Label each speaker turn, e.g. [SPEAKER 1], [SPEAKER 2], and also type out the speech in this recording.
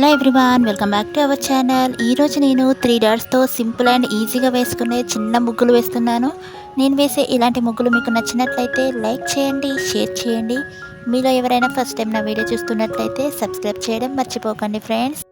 [SPEAKER 1] Hello everyone, welcome back to our channel. ఈరోజు నేను 3 డాట్స్తో simple and ఈజీగా వేసుకునే చిన్న ముగ్గులు వేస్తున్నాను. నేను వేసే ఇలాంటి ముగ్గులు మీకు నచ్చినట్లయితే లైక్ చేయండి, షేర్ చేయండి. మీలో ఎవరైనా ఫస్ట్ టైం నా వీడియో చూస్తున్నట్లయితే సబ్స్క్రైబ్ చేయడం మర్చిపోకండి ఫ్రెండ్స్.